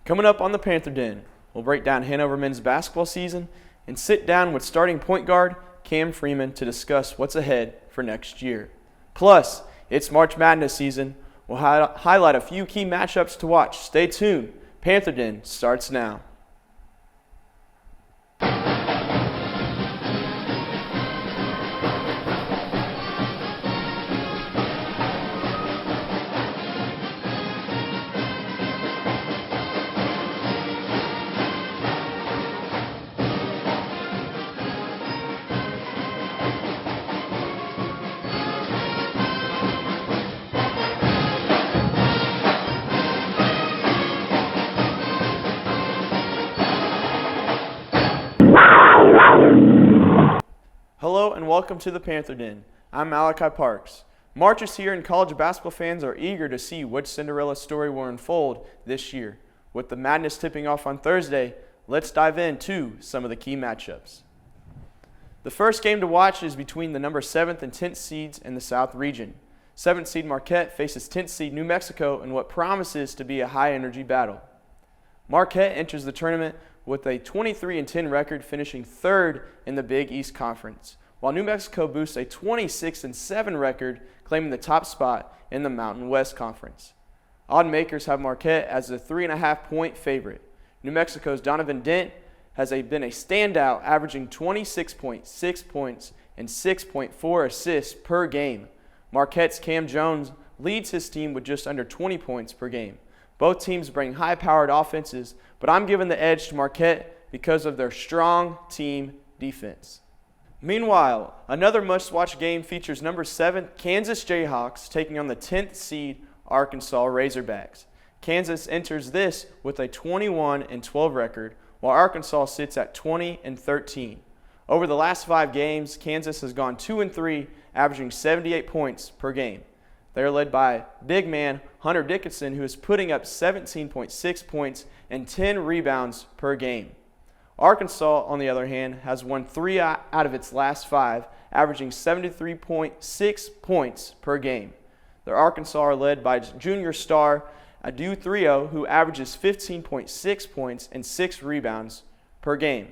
Coming up on the Panther Den, we'll break down Hanover men's basketball season and sit down with starting point guard Cam Freeman to discuss what's ahead for next year. Plus, it's March Madness season. We'll highlight a few key matchups to watch. Stay tuned. Panther Den starts now. Hello and welcome to the Panther Den. I'm Malachi Parks. March is here and college basketball fans are eager to see which Cinderella story will unfold this year. With the madness tipping off on Thursday, let's dive into some of the key matchups. The first game to watch is between the number 7th and 10th seeds in the South region. 7th seed Marquette faces 10th seed New Mexico in what promises to be a high-energy battle. Marquette enters the tournament with a 23-10 record, finishing third in the Big East Conference, while New Mexico boasts a 26-7 record, claiming the top spot in the Mountain West Conference. Odd makers have Marquette as a 3.5-point favorite. New Mexico's Donovan Dent has been a standout, averaging 26.6 points and 6.4 assists per game. Marquette's Cam Jones leads his team with just under 20 points per game. Both teams bring high-powered offenses, but I'm giving the edge to Marquette because of their strong team defense. Meanwhile, another must-watch game features number 7 Kansas Jayhawks taking on the 10th seed Arkansas Razorbacks. Kansas enters this with a 21-12 record, while Arkansas sits at 20-13. Over the last 5 games, Kansas has gone 2-3, averaging 78 points per game. They are led by big man Hunter Dickinson, who is putting up 17.6 points and 10 rebounds per game. Arkansas, on the other hand, has won 3 out of its last 5, averaging 73.6 points per game. The Arkansas are led by junior star Adu Thrio, who averages 15.6 points and 6 rebounds per game.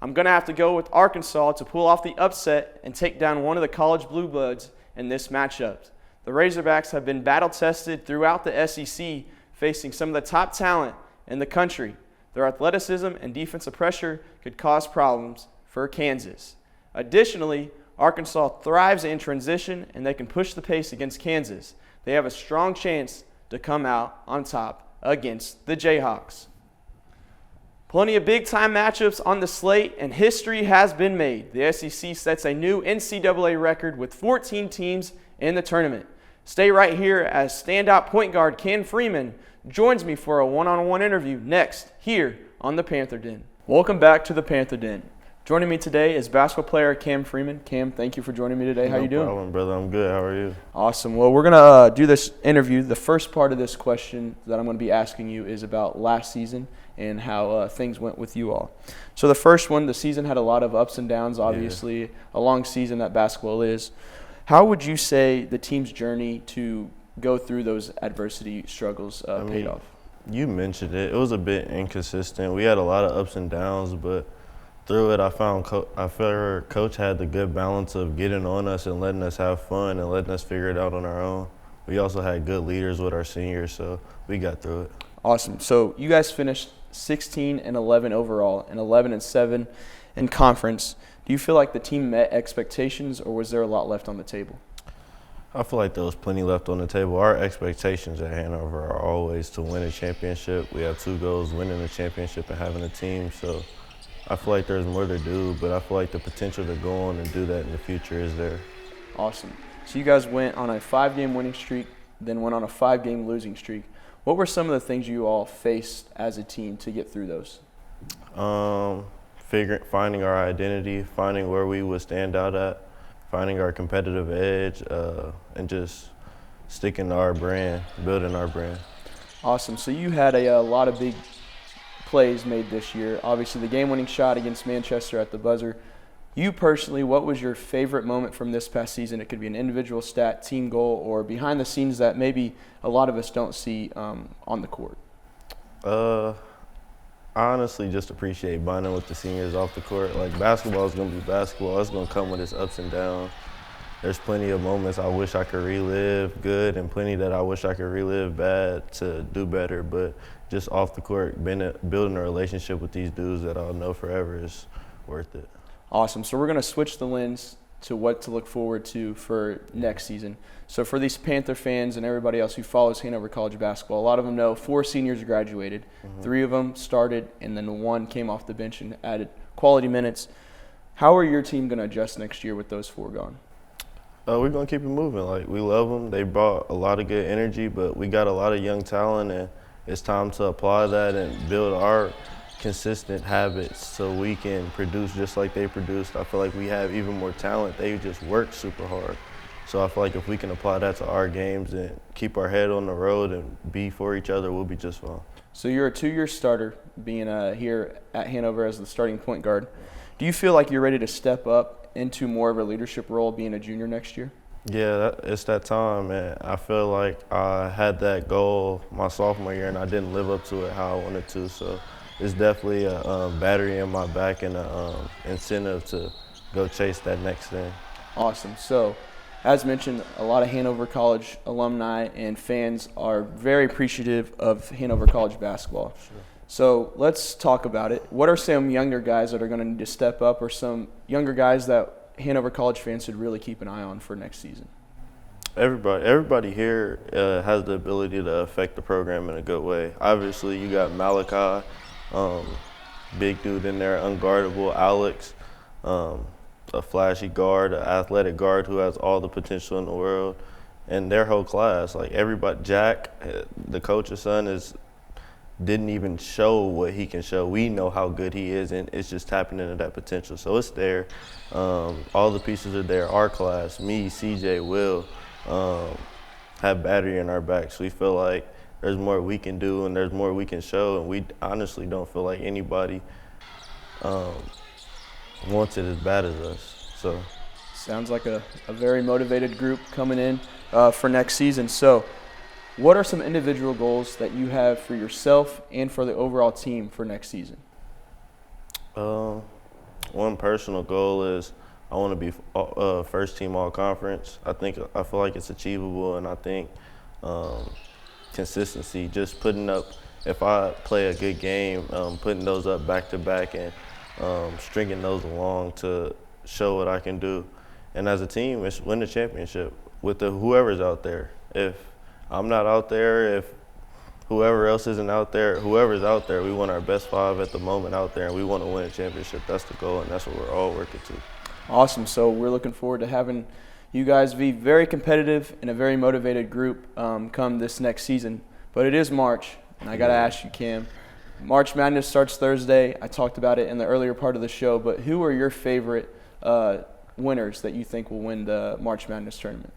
I'm going to have to go with Arkansas to pull off the upset and take down one of the college blue bloods in this matchup. The Razorbacks have been battle-tested throughout the SEC, facing some of the top talent in the country. Their athleticism and defensive pressure could cause problems for Kansas. Additionally, Arkansas thrives in transition, and they can push the pace against Kansas. They have a strong chance to come out on top against the Jayhawks. Plenty of big-time matchups on the slate, and history has been made. The SEC sets a new NCAA record with 14 teams in the tournament. Stay right here as standout point guard Cam Freeman joins me for a one-on-one interview next here on the Panther Den. Welcome back to the Panther Den. Joining me today is basketball player Cam Freeman. Cam, thank you for joining me today. How you doing? No problem, brother. I'm good. How are you? Awesome. Well, we're going to do this interview. The first part of this question that I'm going to be asking you is about last season and how things went with you all. So the first one, the season had a lot of ups and downs, obviously. Yeah. A long season that basketball is. How would you say the team's journey to go through those adversity struggles paid off? You mentioned it. It was a bit inconsistent. We had a lot of ups and downs, but through it, I felt our coach had the good balance of getting on us and letting us have fun and letting us figure it out on our own. We also had good leaders with our seniors, so we got through it. Awesome. So you guys finished 16-11 overall and 11-7 in conference. Do you feel like the team met expectations, or was there a lot left on the table? I feel like there was plenty left on the table. Our expectations at Hanover are always to win a championship. We have 2 goals, winning a championship and having a team. So I feel like there's more to do, but I feel like the potential to go on and do that in the future is there. Awesome. So you guys went on a 5-game winning streak, then went on a 5-game losing streak. What were some of the things you all faced as a team to get through those? Finding our identity, finding where we would stand out at, finding our competitive edge, and just sticking to our brand, building our brand. Awesome. So you had a lot of big plays made this year. Obviously, the game-winning shot against Manchester at the buzzer. You personally, what was your favorite moment from this past season? It could be an individual stat, team goal, or behind the scenes that maybe a lot of us don't see on the court. Uh, I honestly just appreciate bonding with the seniors off the court. Like, basketball is going to be basketball. It's going to come with its ups and downs. There's plenty of moments I wish I could relive good and plenty that I wish I could relive bad to do better. But just off the court, building a relationship with these dudes that I'll know forever is worth it. Awesome. So we're going to switch the lens to what to look forward to for next season. So for these Panther fans and everybody else who follows Hanover College basketball, a lot of them know 4 seniors graduated. 3 of them started, and then 1 came off the bench and added quality minutes. How are your team going to adjust next year with those 4 gone? We're going to keep it moving. Like, we love them. They brought a lot of good energy, but we got a lot of young talent, and it's time to apply that and build our consistent habits so we can produce just like they produced. I feel like we have even more talent. They just work super hard. So I feel like if we can apply that to our games and keep our head on the road and be for each other, we'll be just fine. So you're a 2-year starter being here at Hanover as the starting point guard. Do you feel like you're ready to step up into more of a leadership role being a junior next year? Yeah, it's that time, man. I feel like I had that goal my sophomore year and I didn't live up to it how I wanted to. So it's definitely a battery in my back and an incentive to go chase that next thing. Awesome. So as mentioned, a lot of Hanover College alumni and fans are very appreciative of Hanover College basketball. Sure. So let's talk about it. What are some younger guys that are going to need to step up, or some younger guys that Hanover College fans should really keep an eye on for next season? Everybody here has the ability to affect the program in a good way. Obviously, you got Malachi, big dude in there, unguardable. Alex, a flashy guard, an athletic guard who has all the potential in the world, and their whole class. Like, everybody, Jack, the coach's son, didn't even show what he can show. We know how good he is, and it's just tapping into that potential. So it's there. All the pieces are there. Our class, me, CJ, Will, have battery in our backs. We feel like there's more we can do and there's more we can show, and we honestly don't feel like anybody wants it as bad as us. So sounds like a very motivated group coming in for next season. So what are some individual goals that you have for yourself and for the overall team for next season? One personal goal is I want to be first team all conference. I feel like it's achievable, and I think consistency, just putting up, if I play a good game, putting those up back to back and stringing those along to show what I can do. And as a team, it's win the championship with whoever's out there. If I'm not out there, if whoever else isn't out there, whoever's out there, we want our best 5 at the moment out there, and we want to win a championship. That's the goal, and that's what we're all working to. Awesome. So we're looking forward to having you guys be very competitive and a very motivated group come this next season. But it is March, and I got to ask you, Cam, March Madness starts Thursday. I talked about it in the earlier part of the show, but who are your favorite winners that you think will win the March Madness tournament?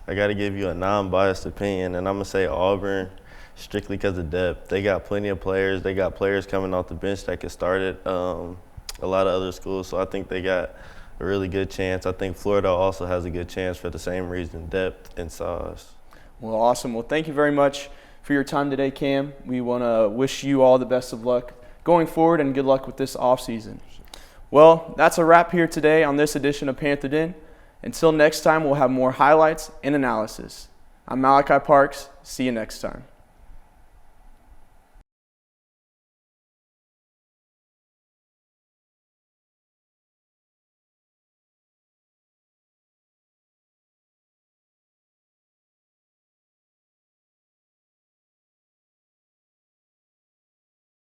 I got to give you a non-biased opinion, and I'm going to say Auburn strictly because of depth. They got plenty of players. They got players coming off the bench that could start at a lot of other schools, so I think they got a really good chance. I think Florida also has a good chance for the same reason, depth and size. Well, awesome. Well, thank you very much for your time today, Cam. We want to wish you all the best of luck going forward and good luck with this offseason. Well, that's a wrap here today on this edition of Panther Den. Until next time, we'll have more highlights and analysis. I'm Malachi Parks. See you next time.